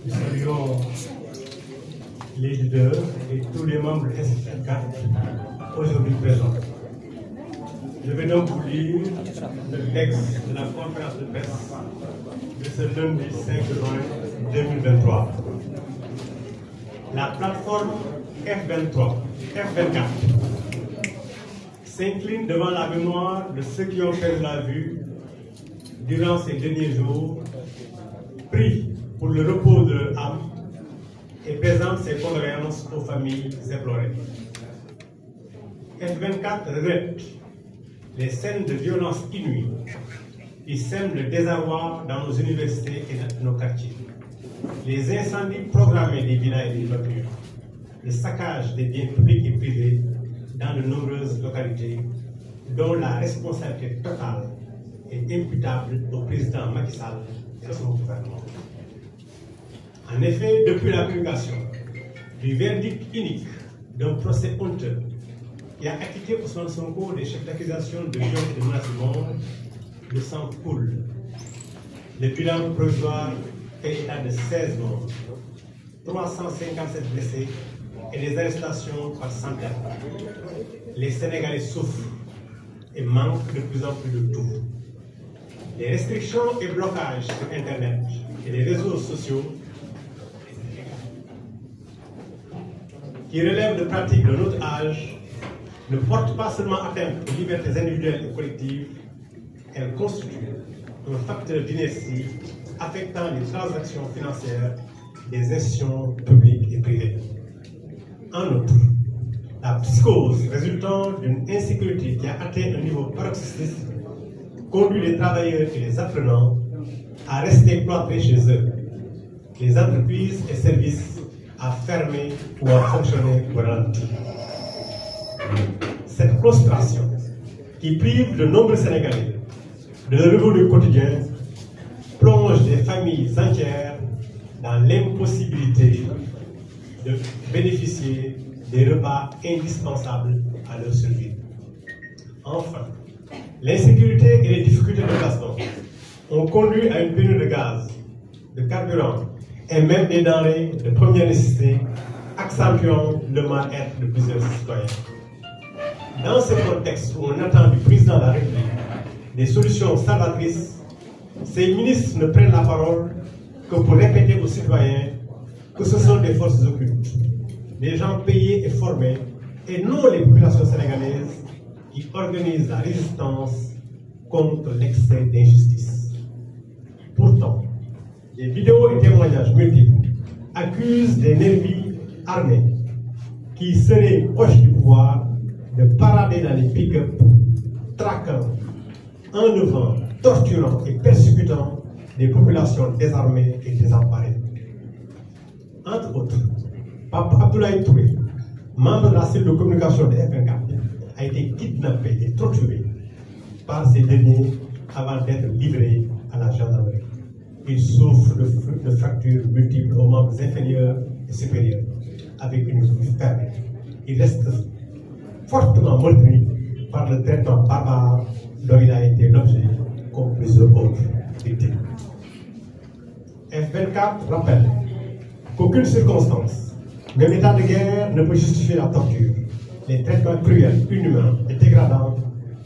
Nous saluons les leaders et tous les membres de S24 aujourd'hui présents. Je vais donc vous lire le texte de la conférence de presse de ce lundi 5 juin 2023. La plateforme F24 s'incline devant la mémoire de ceux qui ont perdu la vue durant ces derniers jours, prie pour le repos de leur âme et présente ses condoléances aux familles éplorées. F24 regrette les scènes de violence inouïes qui sèment le désarroi dans nos universités et dans nos quartiers. Les incendies programmés des villas et des voitures, le saccage des biens publics et privés dans de nombreuses localités, dont la responsabilité totale est imputable au président Macky Sall et à son gouvernement. En effet, depuis la publication du verdict unique d'un procès honteux qui a acquitté Ousmane Sonko des chefs d'accusation de viol et de menaces de mort, le sang coule. Le bilan provisoire fait état de 16 morts, 357 blessés et des arrestations par centaines. Les Sénégalais souffrent et manquent de plus en plus de tout. Les restrictions et blocages sur Internet et les réseaux sociaux qui relèvent de pratiques de notre âge ne portent pas seulement atteinte aux libertés individuelles et collectives, elles constituent un facteur d'inertie affectant les transactions financières des institutions publiques et privées. En outre, la psychose résultant d'une insécurité qui a atteint un niveau paroxystique conduit les travailleurs et les apprenants à rester cloîtrés chez eux, les entreprises et services à fermer ou à fonctionner au ralenti. Cette prostration qui prive de nombreux Sénégalais de leur revenu quotidien plonge des familles entières dans l'impossibilité de bénéficier des repas indispensables à leur survie. Enfin, l'insécurité et les difficultés de placement ont conduit à une pénurie de gaz, de carburant et même des denrées de première nécessité, accentuant le mal-être de plusieurs citoyens. Dans ce contexte où on attend du président de la République des solutions salvatrices, ces ministres ne prennent la parole que pour répéter aux citoyens que ce sont des forces occultes, des gens payés et formés, et non les populations sénégalaises qui organisent la résistance contre l'excès d'injustice. Pourtant, des vidéos et témoignages multiples accusent des nervis armés qui seraient proches du pouvoir de parader dans les pick-up, traquant, enlevant, torturant et persécutant des populations désarmées et désemparées. Entre autres, Papa Abdoulaye Touré, membre de la cellule de communication de F24, a été kidnappé et torturé par ces derniers avant d'être livré à la gendarmerie. Il souffre de fractures multiples aux membres inférieurs et supérieurs, avec une vue fermée. Il reste fortement meurtri par le traitement barbare dont il a été l'objet, comme plusieurs autres victimes. F24 rappelle qu'aucune circonstance, même état de guerre, ne peut justifier la torture, les traitements cruels, inhumains et dégradants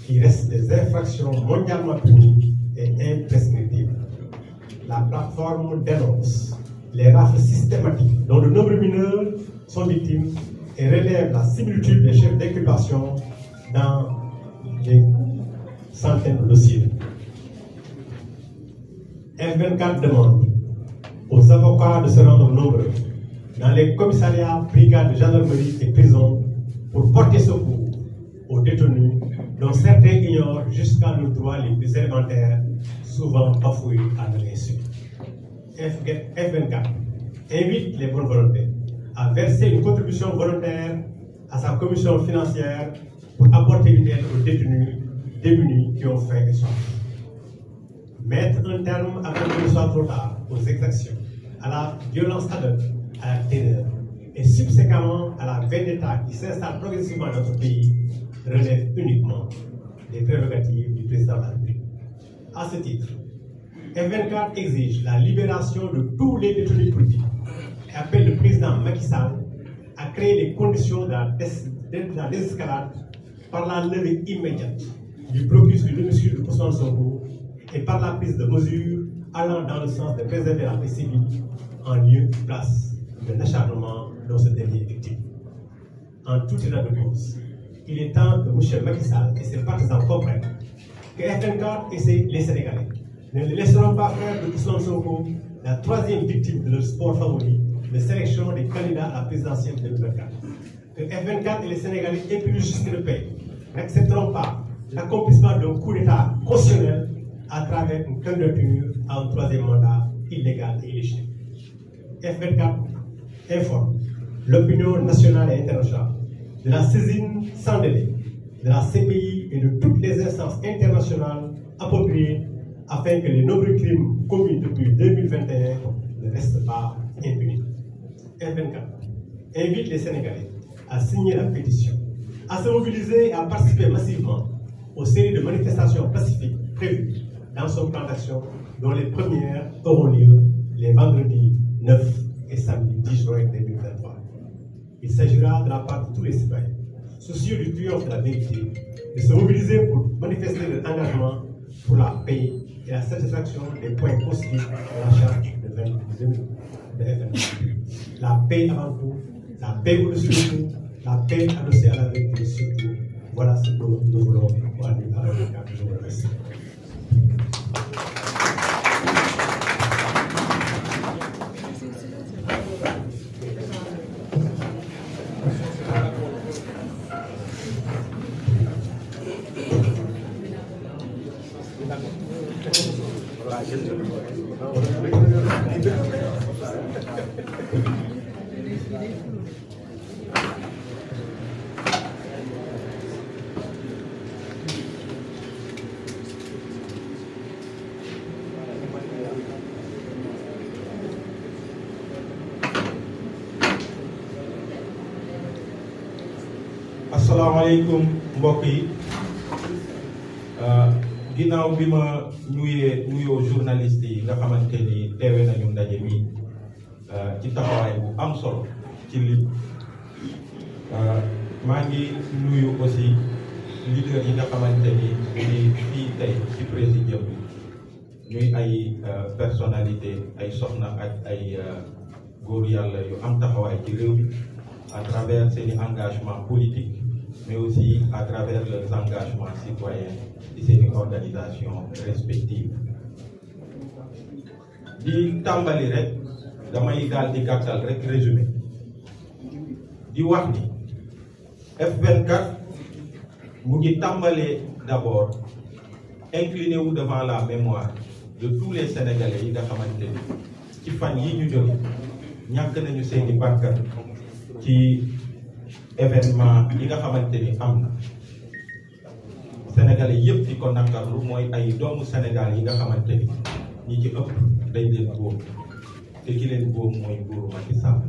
qui restent des infractions mondialement punies et imprescriptibles. La plateforme dénonce les rafles systématiques dont de nombreux mineurs sont victimes et relève la similitude des chefs d'inculpation dans des centaines de dossiers. F24 demande aux avocats de se rendre nombreux dans les commissariats, brigades de gendarmerie et prisons pour porter secours aux détenus dont certains ignorent jusqu'à nos droits les plus élémentaires, souvent bafoués à leur insu. F24 invite les bonnes volontés à verser une contribution volontaire à sa commission financière pour apporter une aide aux détenus démunis qui ont faim et soif. Mettre un terme avant qu'il ne soit trop tard aux exactions, à la violence ad hoc, à la terreur et subséquemment à la vendetta qui s'installe progressivement dans notre pays relève uniquement des prérogatives du président de la République. À ce titre, F24 exige la libération de tous les détenus politiques et appelle le président Macky Sall à créer les conditions de la désescalade par la levée immédiate du blocus du domicile de Ousmane Sonko et par la prise de mesures allant dans le sens de préserver la paix civile en lieu et place de l'acharnement dont ce dernier est victime. En tout état de cause, il est temps que M. Macky Sall et ses partisans comprennent que F24 et les Sénégalais ne les laisseront pas faire de Ousmane Sonko la troisième victime de leur sport favori de sélection des candidats à la présidentielle 2024. Que F24 et les Sénégalais épris de justice et de paix n'accepteront pas l'accomplissement d'un coup d'État constitutionnel à travers une candidature à un troisième mandat illégal et illégitime. F24 informe l'opinion nationale et internationale de la saisine sans délai de la CPI et de toutes les instances internationales appropriées afin que les nombreux crimes commis depuis 2021 ne restent pas impunis. F24 invite les Sénégalais à signer la pétition, à se mobiliser et à participer massivement aux séries de manifestations pacifiques prévues dans son plan d'action, dont les premières auront lieu les vendredis 9 et samedi 10 juin 2023. Il s'agira de la part de tous les citoyens, soucieux du triomphe de la vérité, de se mobiliser pour manifester leur engagement pour la paix et la satisfaction des points consignés dans la charte de 2022 de FNC. La paix avant tout, la paix au-dessus de tout, la paix adossée à la vérité surtout. Voilà ce que nous voulons pour aller à la F24. Je vous remercie. asalaamaaleykum mbokk yi ginnaaw bi ma nuyoo journaliste yi nga xamante ni teewe nañu ndaje mi ci taxawaay bu am solo ci li maa ngi nuyu aussi leader yi nga xamante ni ñu fii tey ci présidium bi ñuy ay personnalité ay soxna ak ay góor yàlla yu am taxawaay ci réew mi à travers seeni engagement politique mais aussi à travers leurs engagements citoyens ci seeni organisation respectives. di tàmbali rek damay daal di gàttal rek résumé di wax ni F24 mu ngi tàmbalee d'abord incliné wu devant la mémoire de tous les Sénégalais yi nga xamante ni ci fan yi ñu jóge ñàkk nañu seeni bakkan ci événement yi nga xamante ni am na Sénégalais yëpp di ko naqarlu mooy ay doomu Sénégal yi nga xamante ni ñi ci ëpp dañ leen góom te ki leen góom mooy nguuru Macky Sall.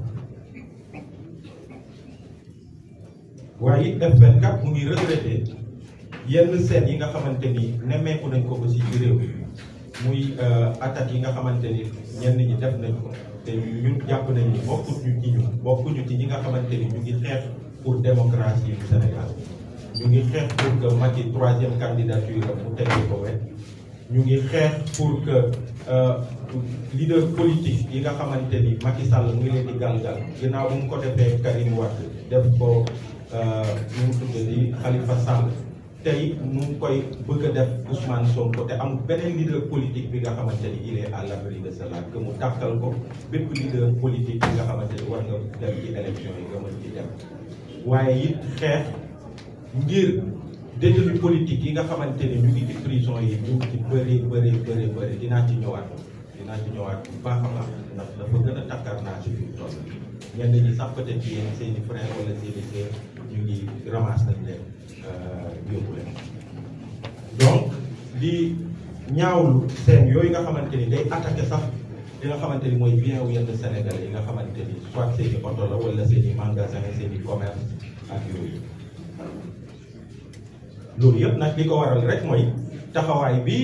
waaye F24 mu ngi regretté yenn scènes yi nga xamante ni nemmeeku nañ ko aussi ci réew muy attaques yi nga xamante ni ñenn ñi def nañ ko te ñun jàpp nañ ni bokkuñu ci ñi nga xamante ni ñu ngi xeex pour démocratie du Sénégal ñu ngi xeex pour que Macky troisième candidature la mu tegee ko wet ñu ngi xeex pour que leader politique yi nga xamante ni Macky Sall mu ngi leen di gàlgal ginnaaw bu mu ko defee Karim Wade def ko ñu mu tudde di Khalifa Sall tey mu ngi koy bëgg a def Ousmane Sonko te am beneen leader politique bi nga xamante ni il est à l'abri de cela que mu tàkkal ko bépp leader politique bi nga xamante ni war nga dem ci élection yi nga mën ci dem waaye it xeex ngir détenu politique yi nga xamante ni ñu ngi ci prison yi ñu ngi ci bëri dinaa ci ñëwaat bu baax a baax ndax dafa gën a takkar naa ci fi mu toll ñenn ñi sax peut-être yéen seen i frère wala seen i sœur ñu ngi ramasse nañ leen yóbbu leen donc di ñaawlu seen yooyu nga xamante ni day attaqué sax li nga xamante ni mooy bien wu yenn Sénégalais yi nga xamante ni soit seen i oto la wala seen i magasin seen i commerce ak yooyu loolu yëpp nag li ko waral rek mooy taxawaay bi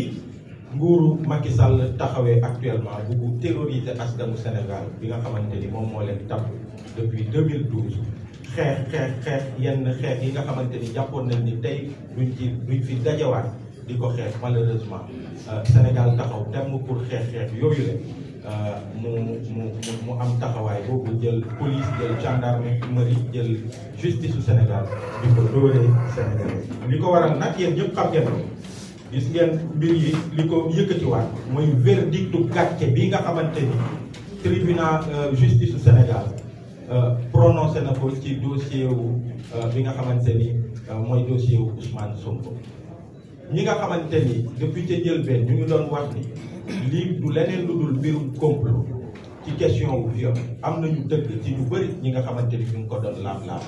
nguuru Macky Sall taxawee actuellement buggu terroriser askanu Sénégal bi nga xamante ni moom moo leen tabb depuis 2012 xeex yenn xeex yi nga xamante ni jàppoon nañ ni tey duñ fi dajawaat di ko xeex malheureusement Sénégal taxaw temm pour xeex yooyu la mu am taxawaay boobu jël police jël gendarmerie jël justice su Sénégal di ko dóoree Sénégalais li ko waral nag yéen ñëpp xam ngeen gis ngeen mbir yi li ko yëkkatiwaat mooy verdictu gàcce bi nga xamante ni tribunal justice su Sénégal prononcé na ko ci dossier wu bi nga xamante ni mooy dossier wu Ousmane Sonko. ñi nga xamante ni depuis ca njëlbeen ñu ngi doon wax ni lii du leneen lu dul mbirum complot ci question wu viol am nañu dëgg ci ñu bëri ñi nga xamante ni ñu ngi ko doon laam-laam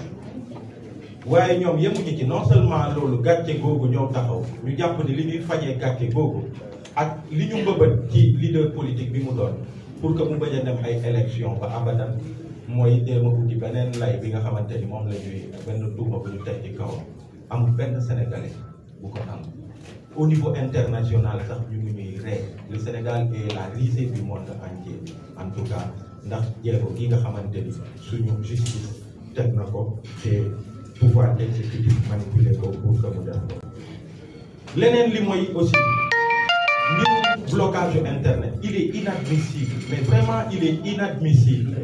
waaye ñoom yemuñu ci non seulement loolu gàcce googu ñoo taxaw ñu jàpp ni li ñuy fajee gàcce googu ak li ñu mbëbët ci leader politique bi mu doon pour que mu bañ a dem ay élection ba abadan mooy déema uti beneen lay bi nga xamante ni moom la ñuy benn tuuma bu ñu teg ci kawam amul benn sénégalais bu ko am au niveau international sax ñu ngi ñuy ree le Sénégal est la risée du monde entier en tout cas ndax jéego gi nga xamante ni suñu justice teg na ko te pouvoir exécutif manipulé ko pour que mu def ko leneen li mooy aussi mbirum blocage internet il est inadmissible mais vraiment il est inadmissible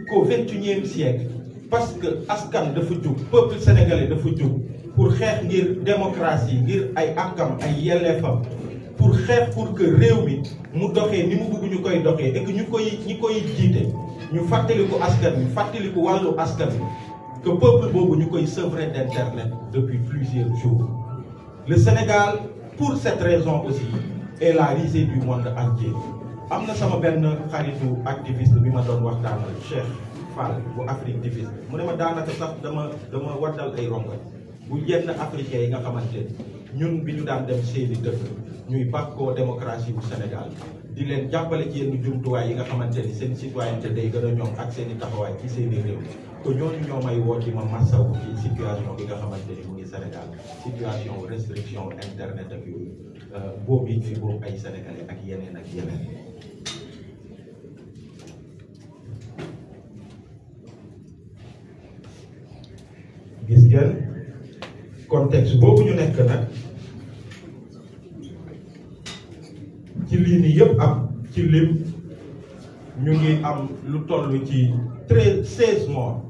qu'au 21e siècle parce que askan dafa jóg peuple sénégalais dafa jóg pour xeex ngir démocratie ngir ay àqam ay yelleefam pour xeex pour que réew mi mu doxee ni mu bëgg ñu koy doxee et que ñi koy jiite ñu fàttaliku askan bi fàttaliku wàllu askan bi que peuple boobu ñu koy sevrer d'internet depuis plusieurs jours. Le Sénégal pour cette raison aussi est la risée du monde entier. am na sama benn xaritu activiste bi ma doon waxtaanal Cheikh Fall bu Afrique Divise mu ne ma daanaka sax dama waddal ay rongoñ bu yenn africains yi nga xamante ñun bi ñu daan dem seeni dëkk ñuy bàkkoo démocratie bu Sénégal di leen jàppale ci yenn jumtuwaay yi nga xamante ni seen citoyenneté day gën a ñoom ak seen i taxawaay ci seeni réew que ñooñu ñoo may woo ci ma massaw ci situation bi nga xamante ni mu ngi Sénégal situation restriction internet ak yooyu boobu it fi boobu ay sénégalais ak yeneen ak yeneen. gis ngeen contexte boobu ñu nekk nag ci lii nii yëpp am ci lim ñu ngi am lu toll ci 16 morts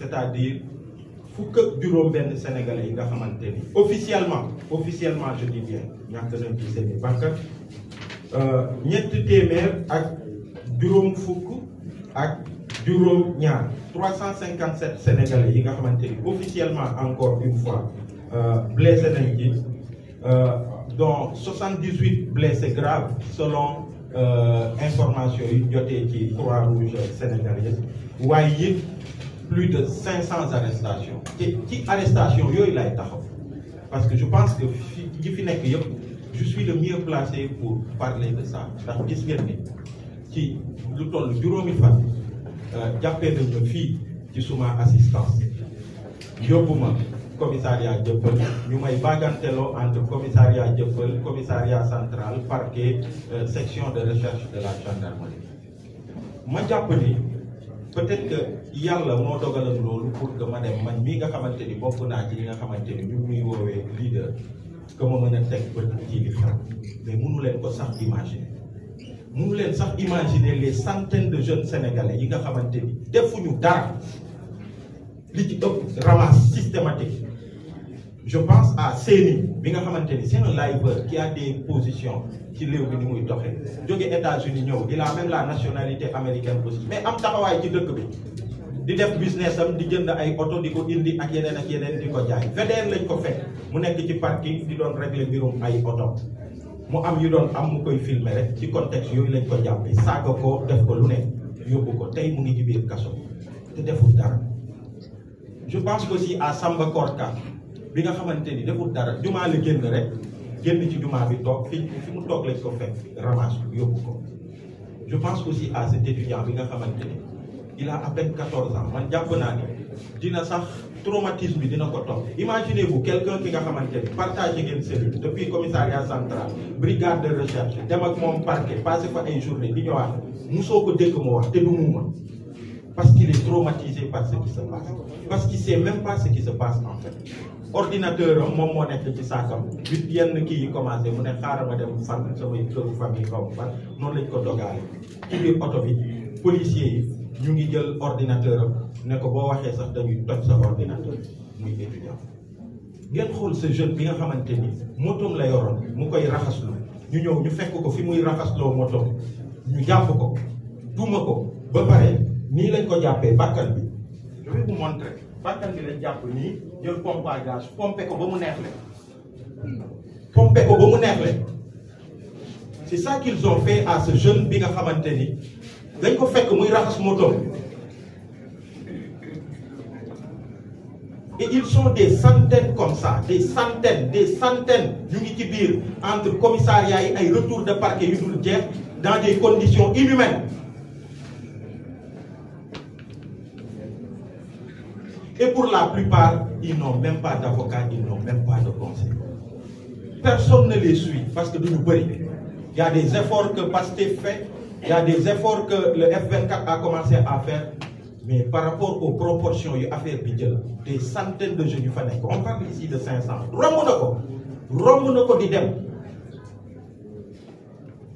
c'est-à-dire fukk ak juróom-benn sénégalais yi nga xamante ni officiellement je dis bien ñàkk nañ ci seen i bakkan ñetti téeméer ak juróom fukk ak juróom ñaar 357 sénégalais yi nga xamante ni officiellement encore une fois blessé nañ ci dont 78 blessés graves selon information yi jotee ci Croix-Rouge sénégalaise waaye it plus de 500 arrestations ci arrestation yooyu lay taxaw parce que je pense que ñi fi nekk yëpp je suis le mieux placé pour parler de ça ndax gis ngeen ni ci lu toll juróomi fan jàppee nañ ma fii ci suma assistance yóbbu ma commissariat Dieuppeul ñu may baganteloo entre commissariat Dieuppeul commissariat central parquet section de recherche de la gendarmerie ma jàpp ni peut-être que yàlla moo dogalam loolu pour que ma dem man mii nga xamante ni bokk naa ci li nga xamante ni ñu muy woowee leader que ma mën a teg bët ci li xew mais mënu leen ko sax imaginer mënu leen sax imaginer les centaines de jeunes sénégalais yi nga xamante ni defuñu dara li ci ëpp ramasse systématique je pense à Séni bi nga xamante ni c'est un liveur qui a des positions ci réew bi ni muy doxee jóge États-Unis ñëw il a même la nationalité américaine aussi mais am taxawaay ci dëkk bi di def business am di jënd ay oto di ko indi ak yeneen di ko jaay VDN lañ ko fekk mu nekk ci parking di doon régler mbirum ay oto mu am yu doon am mu koy filmer rek ci contexte yooyu lañ ko jàppee saaga ko def ko lu ne yóbbu ko tey mu ngi ci biir kaso te deful dara. je pense aussi à Samba Korka bi nga xamante ni deful dara jumaa la génn rek génn ci jumaa bi toog fi mu toog lañ ko fekk ramasse yóbbu ko. je pense aussi à cet étudiant bi nga xamante ni il a à peine 14 ans man jàpp naa ni dina sax traumatisme bi dina ko topp. Imaginez-vous quelqu'un qui nga xamante ni partagé ngeen cellule depuis commissariat central brigade de recherche dem ak moom parquet passé fa ay journée di ñëwaat musoo ko dégg mu wax te du muuma parce qu'il est traumatisé par ce qui se passe parce qu'il sait même pas ce qui se passe en fait. Ordinateur am moom moo nekk ci saakam bi yenn kii yi commencé mu ne xaaral ma dem fan samay këru famille kaw fan noonu lañ ko dogaale ci biir oto bi policiers yi ñu ngi jël ordinateur am ne ko boo waxee sax dañuy toj sa ordinateur muy étudiant. ngeen xool ce jeune bi nga xamante ni motom la yoroon mu koy raxaslu ñu ñëw ñu fekk ko fi muy raxasloo motom ñu jàpp ko duma ko ba pare nii lañ ko jàppee bakkan bi je vais vous montrer bakkan bi lañ jàpp nii jël pompe à gaz pompé ko ba mu neex leen pompé ko ba mu neex leen c'est ça qu'ils ont fait à ce jeune bi nga xamante ni dañ ko fekk muy raxas motom et ils sont des centaines comme ça des centaines ñu ngi ci biir entre commissariat yi ay retour de parquet yu dul jeex dans des conditions inhumaines. Et pour la plupart, ils n'ont même pas d'avocat, ils n'ont même pas de conseil. Personne ne les suit parce que de nous briller. Il y a des efforts que Pastef fait, il y a des efforts que le F24 a commencé à faire, mais par rapport aux proportions, il y a affaire bidjel, des centaines de jeunes fanatiques. On parle ici de 500. Romonoko d'idem.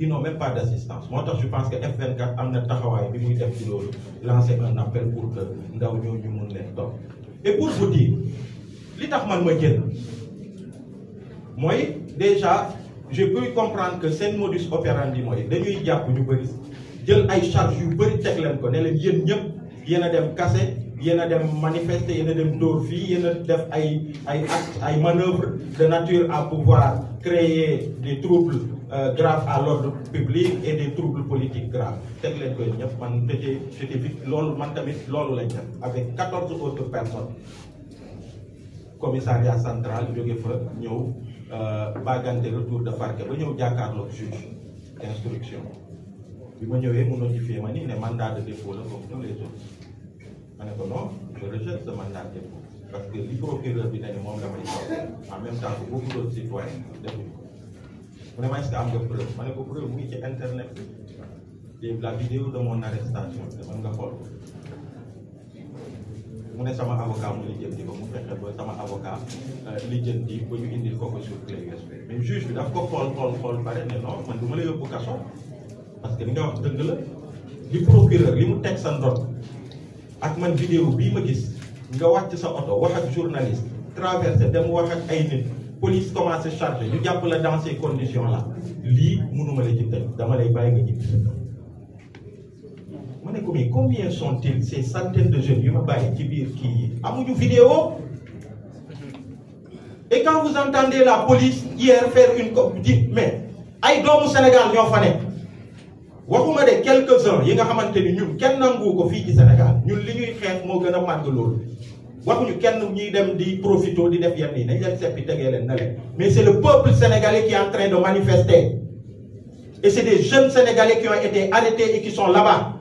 Ils n'ont même pas d'assistance. Moi, je pense que F24 a lancé un appel pour que nous et pour vous dire, moi, déjà, je peux comprendre que c'est un modus operandi. Dañuy japp ñu bari jël ay charge yu bari tek leen ko ne leen yeen ñep yena dem casser yena dem manifester yena dem dóor fii yena def ay actes ay manœuvres de nature à pouvoir créer des troubles graves à l'ordre public et des troubles politiques graves tek leen ko ñep man j'étais vite loolu man tamit loolu lañ def avec 14 autres personnes commissariat central jóge fa ñëw bagante retour de parquet ba ñëw jàkkaarloog juge d'instruction bi ma ñëwee mu notifié ma ni ne mandat de dépôt la comme tous les autres ma ne ko non je rejette ce mandat de dépôt parce que li procureur bi ne moom la may jox en même temps que beaucoup d'autres citoyens defuñu ko mu ne ma est-ce que am nga preuve ma ne ko preuve mu ngi ci internet bi la vidéo de mon arrestation mën nga xool mu ne sama avocat mu lijjanti ko mu fexe ba sama avocat lijjanti ba ñu indil ko sur clé USB mais juge bi daf ko xool pare ne non man du ma la yóbbu kaso parce que li nga wax dëgg la li procureur li mu teg sa ndot ak man vidéo bii ma gis nga wàcc sa oto wax ak journaliste traversé dem wax ak ay nit police commencé chargé ñu jàpp la dans ces conditions là lii mënuma la ci tëj dama lay bàyyi nga ñibbi sa kër ma ne ko mais combien sont-ils ces centaines de jeunes yu ma bàyyi ci biir kii yi amuñu vidéo et quand vous entendez la police hier faire une dit mais ay doomu Sénégal ñoo fa nekk waxuma de quelques-uns yi nga xamante ni ñun kenn nangu ko fii ci Sénégal ñun li ñuy xeex moo gën a màgg loolu waxuñu kenn ñuy dem di profito di def yenn yi nañ leen seppi tegee leen na leen mais c'est le peuple sénégalais qui est en train de manifester et c'est des jeunes sénégalais qui ont été arrêtés et qui sont là-bas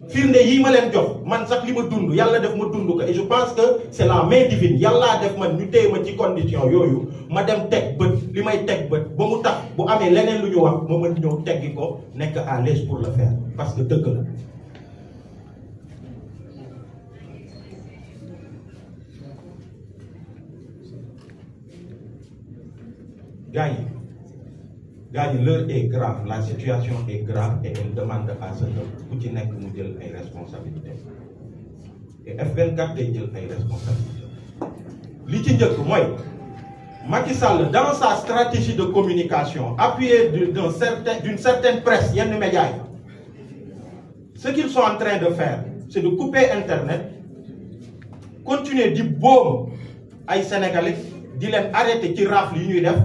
firnde yi ma leen jox man sax li ma dund yàlla def ma dund ko et je pense que c'est la main divine yàllaa def man ñu téye ma ci condition yooyu ma dem teg bët li may teg bët ba mu tax bu amee leneen lu ñu wax ma mën ñëw teggi ko nekk à l'aise pour le faire parce que dëgg la gars yi l'heure est grave la situation est grave et elle demande à ce que ku ci nekk mu jël ay responsabilités et F24 day jël ay responsabilités li ci njëkk mooy Macky Sall dans sa stratégie de communication appuyée d'une certaine presse yenn médias yi ce qu'ils sont en train de faire c'est de couper internet continuer di boom ay sénégalais di leen arrêter ci rafle yi ñuy def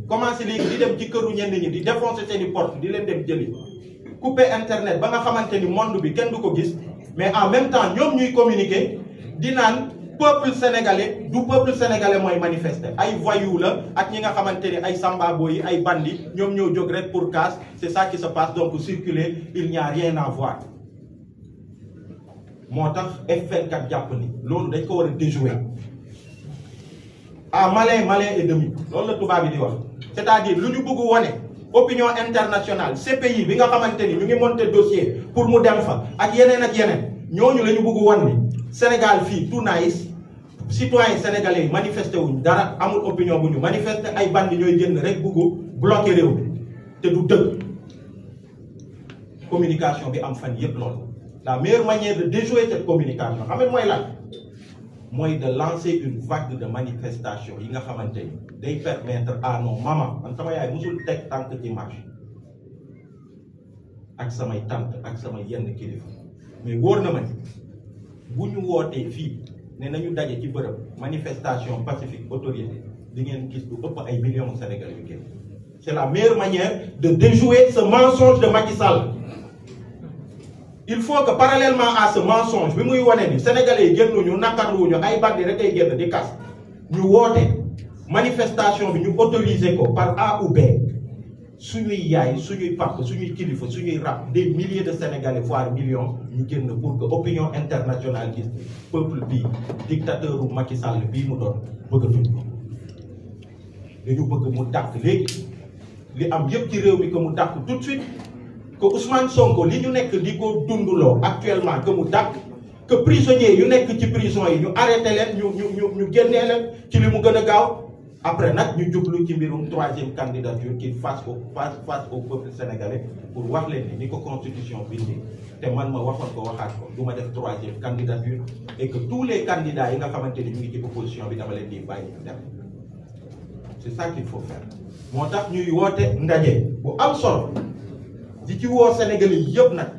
commencé léegi di dem ci këru ñenn ñi di défoncer seeni porte di leen dem jëli couper internet ba nga xamante ni monde bi kenn du ko gis mais en même temps ñoom ñuy communiquer di naan peuple sénégalais du peuple sénégalais mooy manifester ay voyous la ak ñi nga xamante ni ay sambabo yi ay bandi ñoom ñoo jóg rek pour casse c'est ça qui se passe donc circuler il n'y a rien à voir moo tax F24 jàpp ni loolu dañ ko war a déjouer à malin et demi loolu la tubaab yi di wax c'est-à-dire lu ñu bëgg wone opinion internationale CPI bi nga xamante ni ñu ngi monter dossier pour mu dem fa ak yeneen ñooñu la ñu bëgg won ni Sénégal fii tout nice citoyens sénégalais yi manifesté wuñ dara amul opinion bu ñu manifesté ay bandi ñooy génn rek bëgg bloquer réew bi te du dëgg communication bi am fan yépp loolu la meilleure manière de déjouer cette communication xam nga mooy lan mooy de lancer une vague de manifestation yi nga xamante ni day permettre à nos mamans man sama yaay musul teg tànk ci marche ak samay tante ak sama yenn kilifa mais wóor na ma ni bu ñu wootee fii ne nañu daje ci bërëb manifestation pacifique autorité di ngeen gis lu ëpp ay millions de Sénégalais yu génn. C'est la meilleure manière de déjouer ce mensonge de Macky Sall. Il faut que parallèlement à ce mensonge bi muy wane ni Sénégalais yi génnuñu naqarluwuñu ay bandi rek ay génn di kas ñu woote manifestation bi ñu autoriser ko par A ou B suñuy yaay suñuy papa suñuy kilifa suñuy rab des milliers de Sénégalais voire millions ñu génn pour que opinion internationale gis peuple bii dictateur u Macky Sall bii mu doon bëggatuñ ko dañu bëgg mu dàq léegi li am yëpp ci réew mi que mu dàq tout de suite que Ousmane Sonko li ñu nekk di ko dunduloo actuellement que mu dàq que prisonniers yu nekk ci prison yi ñu arrêté leen ñu génnee leen ci li mu gën a gaaw après nag ñu jublu ci mbirum troisième candidature qui face au peuple sénégalais pour wax leen ni ko constitution bindee te man ma waxoon ko waxaat ko du ma def troisième candidature et que tous les candidats yi nga xamante ni ñu ngi ci opposition bi dama leen di bàyyi ñu dem c'est ça qu'il faut faire moo tax ñuy woote ndaje bu am solo di ci woo Sénégalais yëpp nag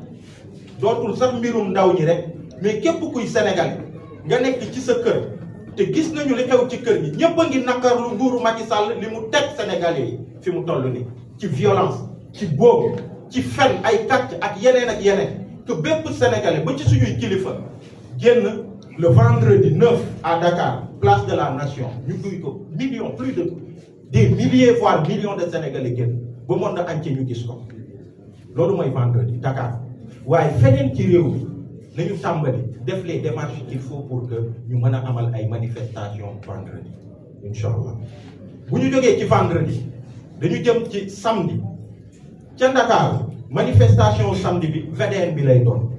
dootul sax mbirum ndaw ñi rek mais képp kuy Sénégalais nga nekk ci sa kër te gis nañu li xew ci kër gi ñëpp a ngi nakarlu nguuru Macky Sall li mu teg Sénégalais yi fi mu toll nii ci violence ci boobu ci fen ay kàcc ak yeneen que bépp Sénégalais ba ci suñuy kilifa génn le vendredi 9 à Dakar place de la Nation ñu duy ko millions plus de des milliers voire millions de Sénégalais génn ba monde entier ñu gis ko loolu mooy vendredi Dakar waaye feneen ci réew mi nañu tàmbali def les démarches qu'il faut pour que ñu mën a amal ay manifestations vendredi incha allah bu ñu jógee ci vendredi dañu jëm ci samedi ca Dakar manifestation samedi bi VDN bi lay doon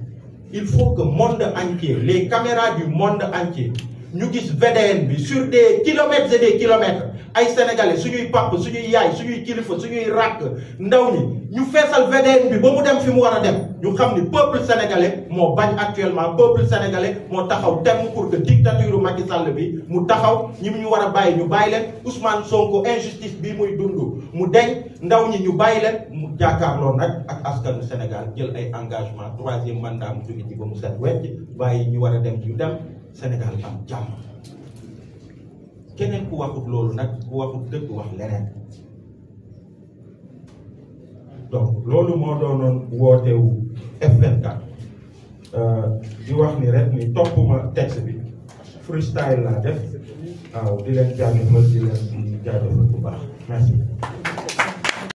il faut que monde entier les caméras du monde entier ñu gis VDN bi sur des kilomètres et des kilomètres ay sénégalais suñuy pap suñuy yaay suñuy kilifa suñuy rakk ndaw ñi ñu feesal VDN bi ba mu dem fi mu war a dem ñu xam ni peuple sénégalais moo bañ actuellement peuple sénégalais moo taxaw temm pour que dictature Macky Sall bi mu taxaw ñi ñu war a bàyyi ñu bàyyi leen Ousmane Sonko injustice bi muy dund mu deñ ndaw ñi ñu bàyyi leen mu jàkkaarloo nag ak askanu Sénégal jël ay engagement troisième mandat mu jóge ci ba mu set wecc bàyyi ñu war a dem ñu dem Sénégal am jàmm keneen ku waxut loolu nag ku waxut dëgg wax leneen donc loolu moo doonoon wootewu F24 di wax ni rek ni toppuma texte bi freestyle laa def waaw di leen jaajëfal di leen jaajëfal bu baax merci